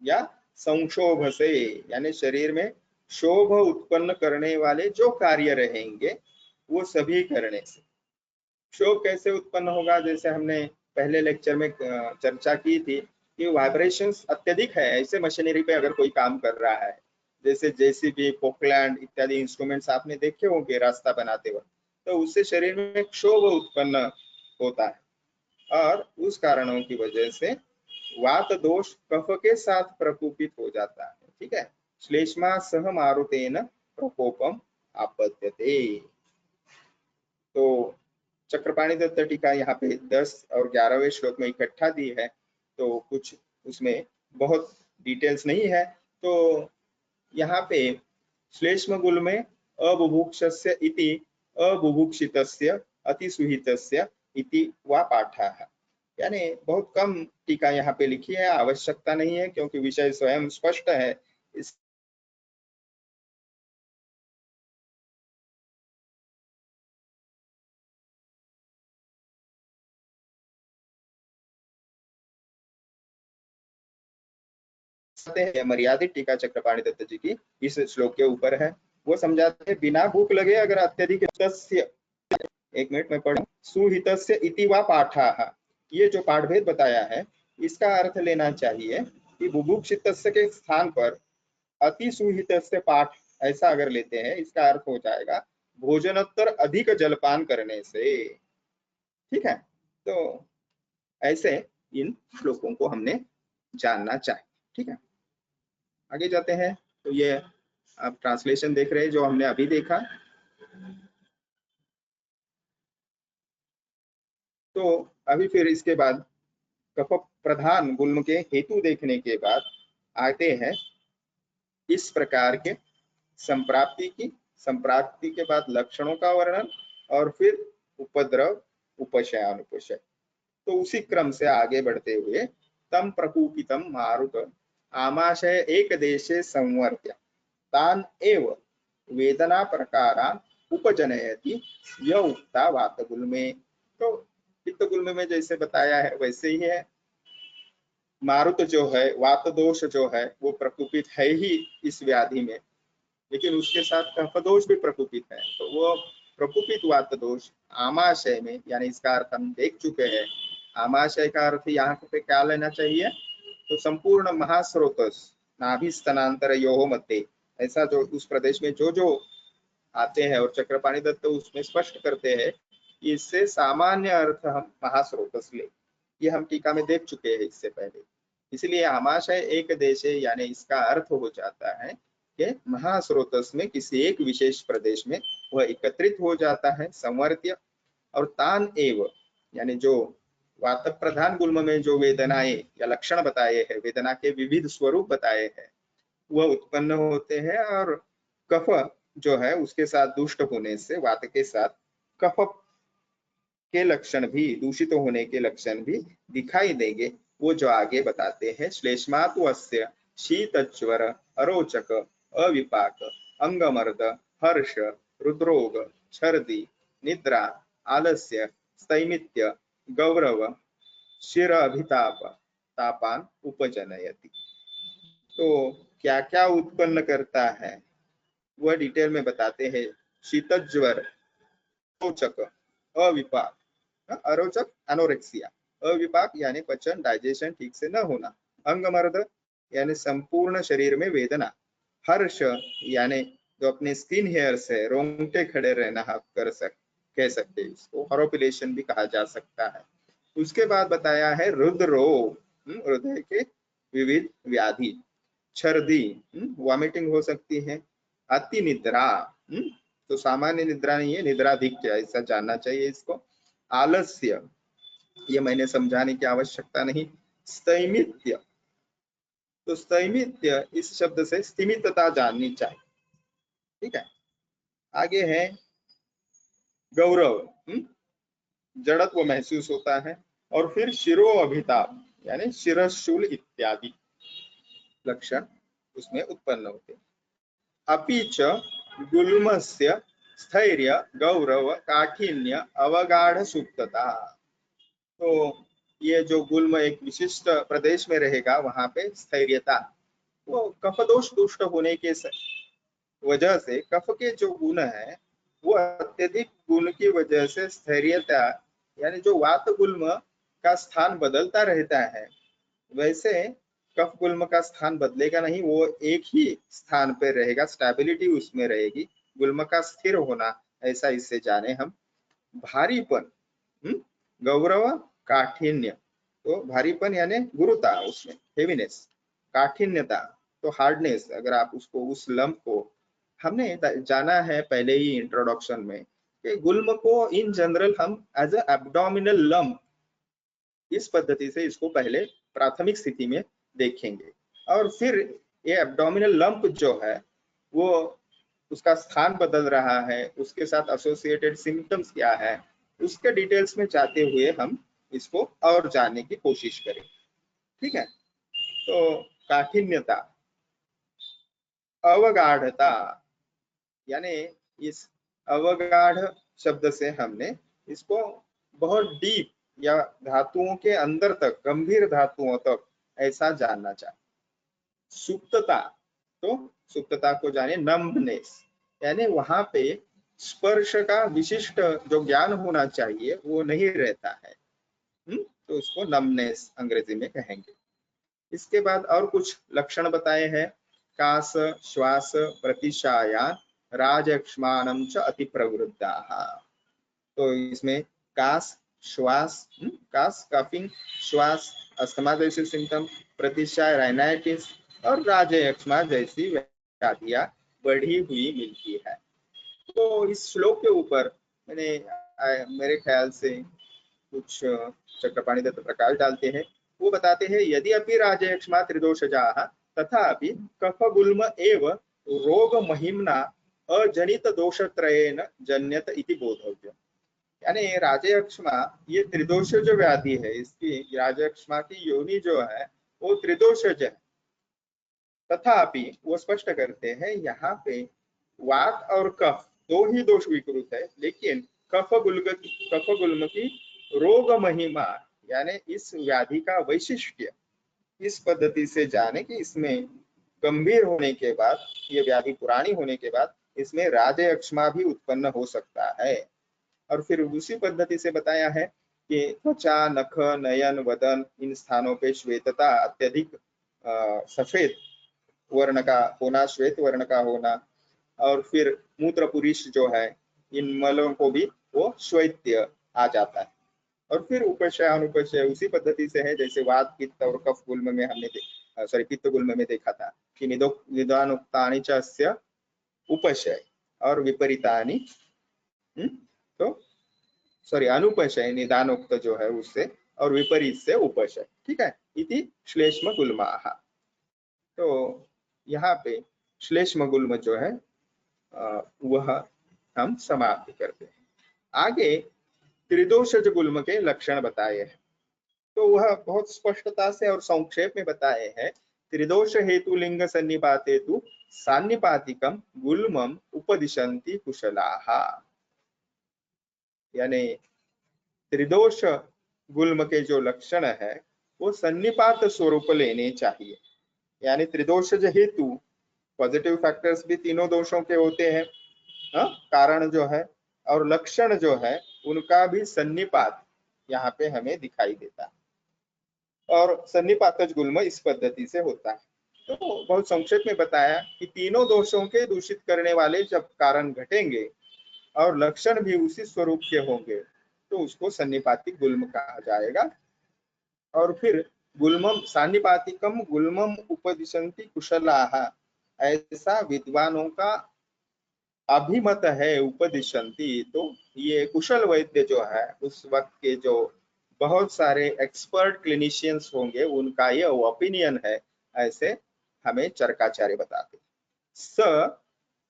या संक्षोभ से, यानी शरीर में शोभ उत्पन्न करने वाले जो कार्य रहेंगे वो सभी करने से। शोभ कैसे उत्पन्न होगा, जैसे हमने पहले लेक्चर में चर्चा की थी कि वाइब्रेशंस अत्यधिक है ऐसे मशीनरी पे अगर कोई काम कर रहा है, जैसे जेसीबी, पोकलैंड इत्यादि इंस्ट्रूमेंट्स आपने देखे होंगे रास्ता बनाते वक्त, तो उससे शरीर में क्षोभ उत्पन्न होता है और उस कारणों की वजह से वात दोष कफ के साथ प्रकोपित हो जाता है। ठीक है, श्लेष्मा सह मारुतेन प्रकोपम आपद्यते। तो चक्रपाणी दत्त टीका यहाँ पे 10 और 11वें श्लोक में इकट्ठा दी है, तो कुछ उसमें बहुत डिटेल्स नहीं है। तो यहाँ पे श्लेष्म गुल में अबुभुक्षस्य इति अबुभुक्षितस्य अतिसुहितस्य इति वा पाठः, यानी बहुत कम टीका यहाँ पे लिखी है, आवश्यकता नहीं है क्योंकि विषय स्वयं स्पष्ट है। इस मर्यादित टीका चक्रपाणी दत्त जी की इस श्लोक के ऊपर है। वो समझाते हैं बिना भूख लगे अगर अत्यधिक हितस्य, एक मिनट में पढ़ूं, सुहितस्य इति वा पाठः, ये जो पाठभेद बताया है इसका अर्थ लेना चाहिए कि बुभुक्षितस्य के स्थान पर अति सुहितस्य पाठ ऐसा अगर लेते हैं, इसका अर्थ हो जाएगा भोजनोत्तर अधिक जलपान करने से। ठीक है, तो ऐसे इन श्लोकों को हमने जानना चाहिए। ठीक है, आगे जाते हैं। तो ये आप ट्रांसलेशन देख रहे हैं जो हमने अभी देखा। तो अभी फिर इसके बाद कफ प्रधान गुल्म के हेतु देखने के बाद आते हैं इस प्रकार के संप्राप्ति की, संप्राप्ति के बाद लक्षणों का वर्णन और फिर उपद्रव, उपशय, अनुपशय। तो उसी क्रम से आगे बढ़ते हुए तम प्रकूपितम मारुत आमाशय एक देशे संवर्त्य तान एव वेदना प्रकारान उपजनयति य उक्ता वातगुल्मे। तो पित्तगुल्म में जैसे बताया है वैसे ही है। मारुत जो है, वात दोष जो है वो प्रकोपित है ही इस व्याधि में, लेकिन उसके साथ कफ दोष भी प्रकोपित है। तो वो प्रकोपित वात दोष आमाशय में, यानी इसका अर्थ हम देख चुके हैं। आमाशय का अर्थ यहाँ पे क्या लेना चाहिए, तो संपूर्ण महास्रोतस नाभि स्तनांतर योह मध्य, ऐसा जो उस प्रदेश में जो जो आते हैं, और चक्रपाणी दत्त उसमें स्पष्ट करते हैं कि इससे सामान्य अर्थ हम महास्रोतस ले, ये हम टीका में देख चुके हैं इससे पहले। इसलिए आमाशय एक देश है, यानी इसका अर्थ हो जाता है कि महास्रोतस में किसी एक विशेष प्रदेश में वह एकत्रित हो जाता है, संवर्त्य। और तान एव, यानी जो वात प्रधान गुल्म में जो वेदनाएं या लक्षण बताए हैं, वेदना के विविध स्वरूप बताए हैं, वह उत्पन्न होते हैं। और कफ जो है उसके साथ दुष्ट होने से वात के साथ कफ के लक्षण भी, दूषित होने के लक्षण भी दिखाई देंगे, वो जो आगे बताते हैं। श्लेष्मात्वस्य शीतज्वर अरोचक अविपाक अंगमर्द हर्ष रुद्रोग छर्दी निद्रा आलस्य स्थैमित्य गौरव शिर अभिताप तापान उपजनयति। तो क्या क्या उत्पन्न करता है वह डिटेल में बताते हैं। शीतज्वर, अरोचक, अविपाक, अरोचक एनोरेक्सिया, अविपाक यानी पचन, डाइजेशन ठीक से न होना, अंगमर्द यानी संपूर्ण शरीर में वेदना, हर्ष यानी जो अपने स्किन हेयर्स है, रोंगटे खड़े रहना आप कह सकते हैं, इसको हॉरोपिलेशन भी कहा जा सकता है। उसके बाद बताया है रुद्रोग, हृदय के विविध व्याधि, छर्दी, वॉमिटिंग हो सकती है, अति निद्रा, तो सामान्य निद्रा नहीं है, निद्राधिक ऐसा जानना चाहिए इसको, आलस्य, ये मैंने समझाने की आवश्यकता नहीं, स्थैमित्य, तो स्थैमित्य इस शब्द से स्थिमितता जाननी चाहिए। ठीक है, आगे है गौरव, जड़त्व महसूस होता है, और फिर शिरो अभिताप यानी शिरशूल इत्यादि। लक्षण उसमें उत्पन्न होते। अपि च गुल्मस्य स्थैर्य गौरव काठिन्य अवगाढ़ सुप्तता। तो ये जो गुल्म एक विशिष्ट प्रदेश में रहेगा, वहां पे स्थैर्यता, वो कफ दोष दुष्ट होने के वजह से कफ के जो गुण है वो अत्यधिक गुण की वजह से स्थैर्यता, यानी जो वात गुल्म का स्थान बदलता रहता है, वैसे कफ गुल्म का स्थान बदलेगा नहीं, वो एक ही स्थान पे रहेगा, स्टेबिलिटी उसमें रहेगी, गुल्म का स्थिर होना, ऐसा इससे जाने हम। भारीपन, गौरव काठिन्य, तो भारीपन यानी गुरुता, उसमें हेवीनेस, काठिन्यता तो हार्डनेस। अगर आप उसको उस लंप को, हमने जाना है पहले ही इंट्रोडक्शन में कि गुल्म को इन जनरल हम एज अ एब्डोमिनल लंप, इस पद्धति से इसको पहले प्राथमिक स्थिति में देखेंगे, और फिर ये एब्डोमिनल लंप जो है वो उसका स्थान बदल रहा है, उसके साथ एसोसिएटेड सिम्टम्स क्या है, उसके डिटेल्स में जाते हुए हम इसको और जानने की कोशिश करें। ठीक है, तो काठिन्यता, अवगाढ़ता, यानी इस अवगाढ़ शब्द से हमने इसको बहुत डीप या धातुओं के अंदर तक, गंभीर धातुओं तक ऐसा जानना चाहिए। सुप्तता, तो सुप्तता को जाने, नम्बनेस, यानी वहां पे स्पर्श का विशिष्ट जो ज्ञान होना चाहिए वो नहीं रहता है, तो उसको नम्बनेस अंग्रेजी में कहेंगे। इसके बाद और कुछ लक्षण बताए हैं। कास श्वास प्रतिशाया राजक्ष्माणं च अति प्रवृद्धाः। तो इसमें कास, श्वास, कास कफिंग, श्वास अस्थमा जैसे सिम्टम, प्रतिशाय राइनाइटिस और राजयक्ष्मा जैसी व्याधियां बढ़ी हुई मिलती है। तो इस श्लोक के ऊपर मैंने मेरे ख्याल से कुछ चक्रपाणि दत्त प्रकाश डालते हैं, वो बताते हैं यदि अपि राजयक्ष्मा त्रिदोषजाः तथापि कफगुल्म एव रोग महिम्ना अजनित दोषत्रयेन जन्यत इति बोधव्यम। यानी राजयक्ष्मा ये त्रिदोष जो व्याधि है, इसकी राजयक्ष्मा की योनि जो है वो त्रिदोषज है, तथापि वो स्पष्ट करते हैं यहाँ पे वात और कफ दो ही दोष विकृत है, लेकिन कफगुल्म की रोग महिमा, यानी इस व्याधि का वैशिष्ट्य इस पद्धति से जाने कि इसमें गंभीर होने के बाद, ये व्याधि पुरानी होने के बाद इसमें राजयक्ष्मा भी उत्पन्न हो सकता है। और फिर उसी पद्धति से बताया है कि त्वचा, नख, नयन, वदन, इन स्थानों पे श्वेतता, अत्यधिक सफेद वर्ण का होना, श्वेत वर्ण का होना, और फिर मूत्र पुरुष जो है, इन मलों को भी वो श्वेत्य आ जाता है। और फिर उपशय अनुपशय उसी पद्धति से है जैसे वात, पित्त और कफ गुल्म में हमने पित्त गुल्म में देखा था कि निदानोक्तानि च अस्य उपशय और विपरीतानि, तो अनुपशय निदानोक्त जो है उससे और विपरीत से उपशय। ठीक है, इति श्लेष्म गुल्माः। तो यहाँ पे श्लेष्म गुल्म जो है वह हम समाप्त करते हैं। आगे त्रिदोषज गुल्म के लक्षण बताए हैं, तो वह बहुत स्पष्टता से और संक्षेप में बताए हैं। त्रिदोष हेतु लिंग सन्निपाते तु सान्निपातिकम गुल्मम उपदिशन्ति कुशलाः। यानी त्रिदोष गुल्म के जो लक्षण है वो सन्निपात स्वरूप लेने चाहिए, यानी त्रिदोषज हेतु पॉजिटिव फैक्टर्स भी तीनों दोषों के होते हैं, कारण जो है और लक्षण जो है उनका भी सन्निपात यहाँ पे हमें दिखाई देता है, और सन्निपातज गुल्म इस पद्धति से होता है। तो बहुत संक्षेप में बताया कि तीनों दोषों के दूषित करने वाले जब कारण घटेंगे और लक्षण भी उसी स्वरूप के होंगे तो उसको सन्निपातिक गुल्म कहा जाएगा। और फिर गुल्मम सान्निपातिकम गुल्मम उपदिशन्ति कुशलाः, ऐसा विद्वानों का अभिमत है, उपदिशन्ति। तो ये कुशल वैद्य जो है उस वक्त के जो बहुत सारे एक्सपर्ट क्लिनिशियंस होंगे उनका ये ओपिनियन है, ऐसे हमें चरकाचार्य बताते। स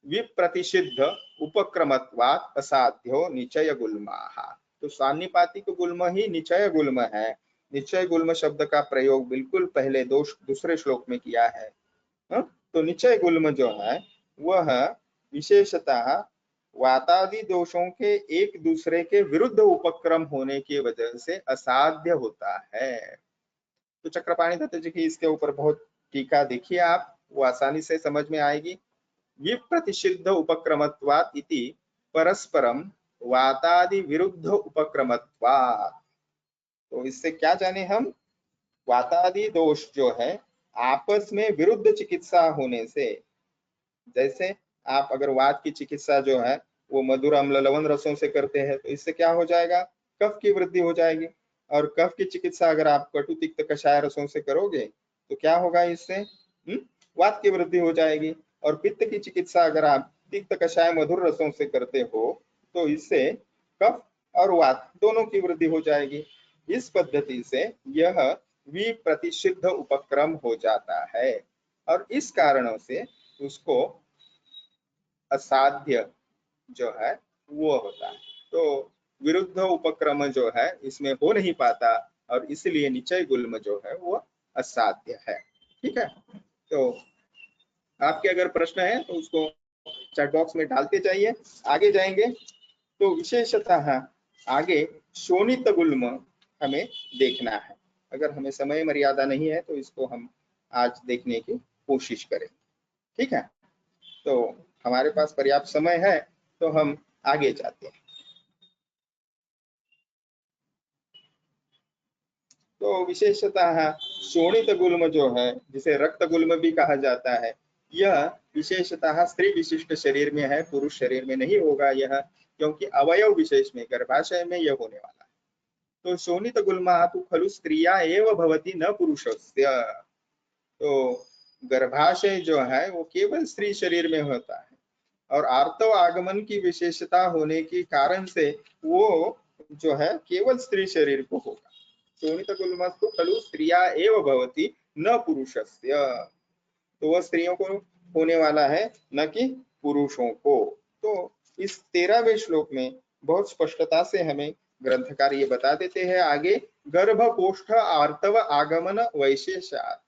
विप्रतिषिद्ध उपक्रमत्वात् असाध्यो निचय गुल्माः। तो सान्निपातिक गुल्म ही निचय गुल्म है। निचय गुल्म शब्द का प्रयोग बिल्कुल पहले दूसरे श्लोक में किया है, हाँ? तो निचय गुल्म जो है वह विशेषतः वातादि दोषों के एक दूसरे के विरुद्ध उपक्रम होने की वजह से असाध्य होता है। तो चक्रपाणी दत्त जी की इसके ऊपर बहुत टीका देखिए आप, वो आसानी से समझ में आएगी। विप्रतिषिद्ध उपक्रमत्वात् इति परस्परम वातादि विरुद्ध उपक्रमत्वात्। तो इससे क्या जाने हम, वातादि दोष जो है आपस में विरुद्ध चिकित्सा होने से, जैसे आप अगर वात की चिकित्सा जो है वो मधुर अम्ल लवण रसों से करते हैं तो इससे क्या हो जाएगा, कफ की वृद्धि हो जाएगी। और कफ की चिकित्सा अगर आप कटु तिक्त कषाय रसों से करोगे तो क्या होगा, इससे वात की वृद्धि हो जाएगी। और पित्त की चिकित्सा अगर आप तिक्त कषाय मधुर रसों से करते हो तो इससे कफ और वात दोनों की वृद्धि हो जाएगी। इस पद्धति से यह विप्रतिषिद्ध उपक्रम हो जाता है और इस कारणों से उसको असाध्य जो है वो होता है। तो विरुद्ध उपक्रम जो है इसमें हो नहीं पाता और इसलिए निचय गुल्म जो है वो असाध्य है। ठीक है, तो आपके अगर प्रश्न है तो उसको चैट बॉक्स में डालते जाइए। आगे जाएंगे तो विशेषतः आगे शोणित गुल्म हमें देखना है। अगर हमें समय मर्यादा नहीं है तो इसको हम आज देखने की कोशिश करें। ठीक है, तो हमारे पास पर्याप्त समय है तो हम आगे जाते हैं। तो विशेषतः शोणित गुल्म जो है, जिसे रक्त गुल्म भी कहा जाता है, यह विशेषतः स्त्री विशिष्ट शरीर में है, पुरुष शरीर में नहीं होगा यह, क्योंकि अवयव विशेष में गर्भाशय में यह होने वाला है। तो शोणित गुल्मा तो खलु स्त्रिया एव भवति न पुरुषस्य। तो गर्भाशय जो है वो केवल स्त्री शरीर में होता है और आर्तव आगमन की विशेषता होने के कारण से वो जो है केवल स्त्री शरीर को होगा। शोणित गुल्मस्तु खलु स्त्रिया एव भवति न पुरुषस्य। तो वह स्त्रियों को होने वाला है न कि पुरुषों को। तो इस 13वें श्लोक में बहुत स्पष्टता से हमें ग्रंथकार ये बता देते हैं आगे, गर्भकोष्ठ आर्तव आगमन वैशेषात्।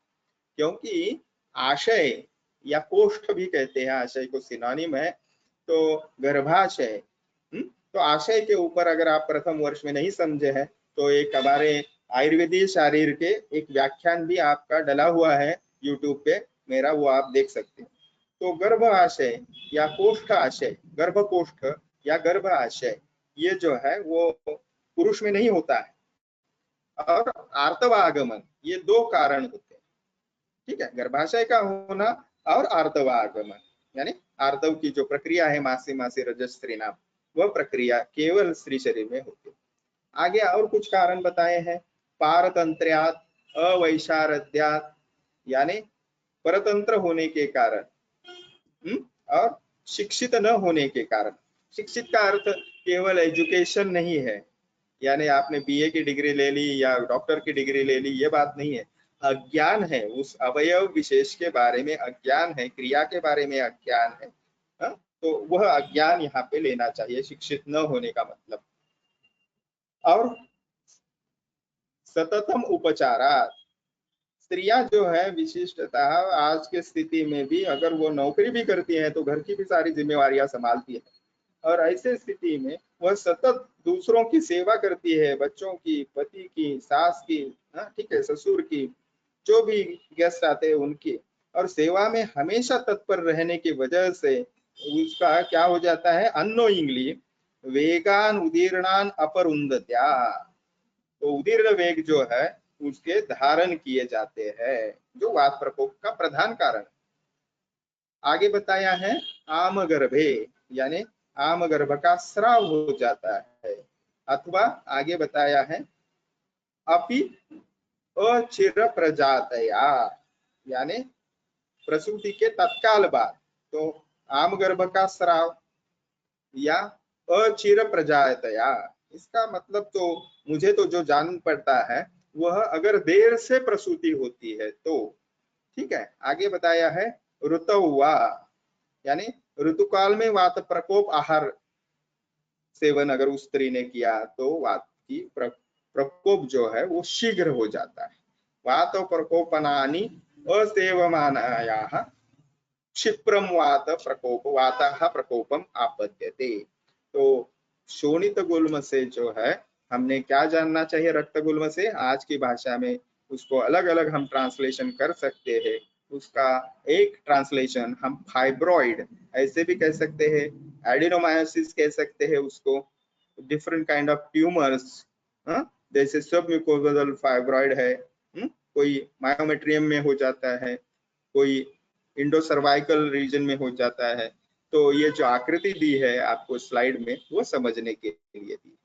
क्योंकि आशय या कोष्ठ भी कहते हैं, आशय को सिनोनिम है, तो गर्भाशय। तो आशय के ऊपर अगर आप प्रथम वर्ष में नहीं समझे हैं तो एक हमारे आयुर्वेदीय शारीर के एक व्याख्यान भी आपका डला हुआ है यूट्यूब पे मेरा, वो आप देख सकते हैं। तो गर्भ आशय या कोष्ठ आशय, गर्भ कोष्ठ या गर्भ आशय, ये जो है वो पुरुष में नहीं होता है। और आर्तव आगमन, ये दो कारण होते हैं। ठीक है, गर्भाशय का होना और आर्तव आगमन, यानी आर्तव की जो प्रक्रिया है मासी मासी रजस स्त्री नाम, वह प्रक्रिया केवल स्त्री शरीर में होती है। आगे और कुछ कारण बताए हैं, पारतंत्र्यात अवैशारद्यात, यानी परतंत्र होने के कारण, और शिक्षित न होने के कारण। शिक्षित का अर्थ केवल एजुकेशन नहीं है, यानी आपने बीए की डिग्री ले ली या डॉक्टर की डिग्री ले ली, ये बात नहीं है। अज्ञान है, उस अवयव विशेष के बारे में अज्ञान है, क्रिया के बारे में अज्ञान है। तो वह अज्ञान यहाँ पे लेना चाहिए, शिक्षित न होने का मतलब। और सततम उपचारा, स्त्रियां जो है विशिष्टतः आज के स्थिति में भी अगर वो नौकरी भी करती है तो घर की भी सारी जिम्मेवारियां संभालती है और ऐसे स्थिति में वह सतत दूसरों की सेवा करती है, बच्चों की, पति की, सास की, ठीक है, ससुर की, जो भी गेस्ट आते हैं उनकी, और सेवा में हमेशा तत्पर रहने की वजह से उसका क्या हो जाता है, अननोइंगली वेगान उदीर्णान अपरुंदत्या। तो उदीर्ण वेग जो है उसके धारण किए जाते हैं, जो वात प्रकोप का प्रधान कारण। आगे बताया है आम गर्भे, यानी आम गर्भ का स्राव हो जाता है, अथवा आगे बताया है अपि अचिर प्रजातया, यानी प्रसूति के तत्काल बाद। तो आम गर्भ का स्राव या अचिर प्रजातया, इसका मतलब तो मुझे तो जो जान पड़ता है वह अगर देर से प्रसूति होती है तो। ठीक है, आगे बताया है ऋतुवा, यानी ऋतुकाल में वात प्रकोप आहार सेवन अगर उस स्त्री ने किया तो वात की प्रकोप जो है वो शीघ्र हो जाता है। वात प्रकोपनानि असेवमानायाः क्षिप्रम वातः प्रकोपम आपद्यते। तो शोणित गुल्म से जो है हमने क्या जानना चाहिए रक्त गुल्म से, आज की भाषा में उसको अलग अलग हम ट्रांसलेशन कर सकते हैं। उसका एक ट्रांसलेशन हम फाइब्रॉइड ऐसे भी कह सकते हैं, एडिनोमायोसिस कह सकते हैं उसको, डिफरेंट काइंड ऑफ ट्यूमर्स, जैसे सब म्यूकोजल फाइब्रॉइड है, कोई मायोमेट्रियम में हो जाता है, कोई इंडो सर्वाइकल रीजन में हो जाता है। तो ये जो आकृति दी है आपको स्लाइड में वो समझने के लिए दी।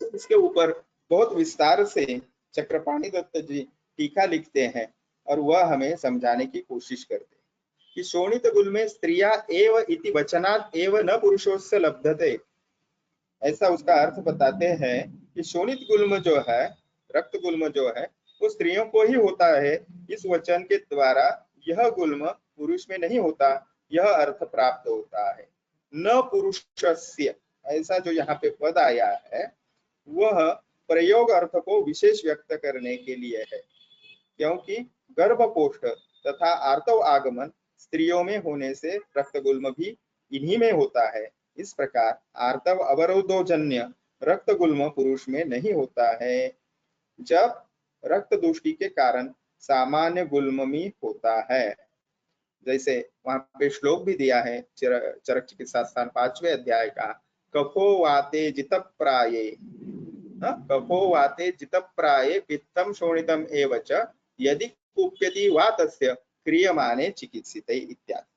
तो इसके ऊपर बहुत विस्तार से चक्रपाणि दत्त जी टीका लिखते हैं और वह हमें समझाने की कोशिश करते हैं कि शोणित गुल में स्त्रिया एव इति वचनात् एव न पुरुषोस्य लब्धते। ऐसा उसका अर्थ बताते हैं कि शोणित गुल्म जो है, रक्त गुल्म जो है, वो स्त्रियों को ही होता है। इस वचन के द्वारा यह गुल्म पुरुष में नहीं होता, यह अर्थ प्राप्त होता है। न पुरुषस्य, ऐसा जो यहाँ पे पद आया है वह प्रयोग अर्थ को विशेष व्यक्त करने के लिए है, क्योंकि गर्भपोष्ठ तथा आर्तव आगमन स्त्रियों में होने से रक्तगुल्म भी इन्हीं में होता है। इस प्रकार आर्तव अवरोधोजन्य रक्तगुल्म पुरुष में नहीं होता है। जब रक्त दूष्टि के कारण सामान्य गुल्म में होता है, जैसे वहां पे श्लोक भी दिया है चरक चिकित्सा स्थान 5वें अध्याय का, कफो वाते जित प्राये, कफो वाते जित प्राये पित्तम शोणितम एव च यदि कुप्यति वा तस्य क्रियमाणे चिकित्सिते इत्यादि।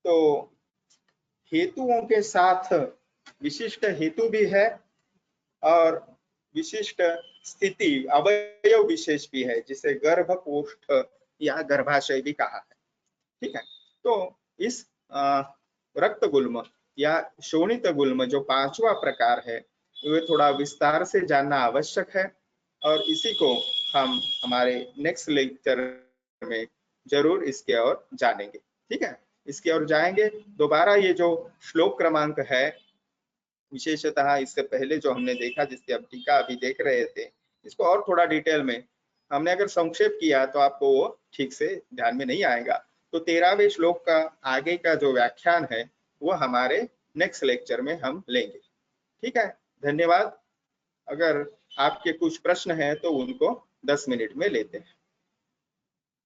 तो हेतुओं के साथ विशिष्ट हेतु भी है और विशिष्ट स्थिति अवयव विशेष भी है, जिसे गर्भकोष्ठ या गर्भाशय भी कहा है। ठीक है, तो इस रक्त गुल्म या शोणित गुल्म जो पांचवा प्रकार है वे थोड़ा विस्तार से जानना आवश्यक है और इसी को हम हमारे नेक्स्ट लेक्चर में जरूर इसके और जानेंगे। ठीक है, इसके और जाएंगे। दोबारा ये जो श्लोक क्रमांक है, विशेषतः इससे पहले जो हमने देखा जिसकी अब टीका अभी देख रहे थे, इसको और थोड़ा डिटेल में हमने अगर संक्षेप किया तो आपको वो ठीक से ध्यान में नहीं आएगा। तो 13वें श्लोक का आगे का जो व्याख्यान है वो हमारे नेक्स्ट लेक्चर में हम लेंगे। ठीक है, धन्यवाद। अगर आपके कुछ प्रश्न हैं तो उनको 10 मिनट में लेते हैं।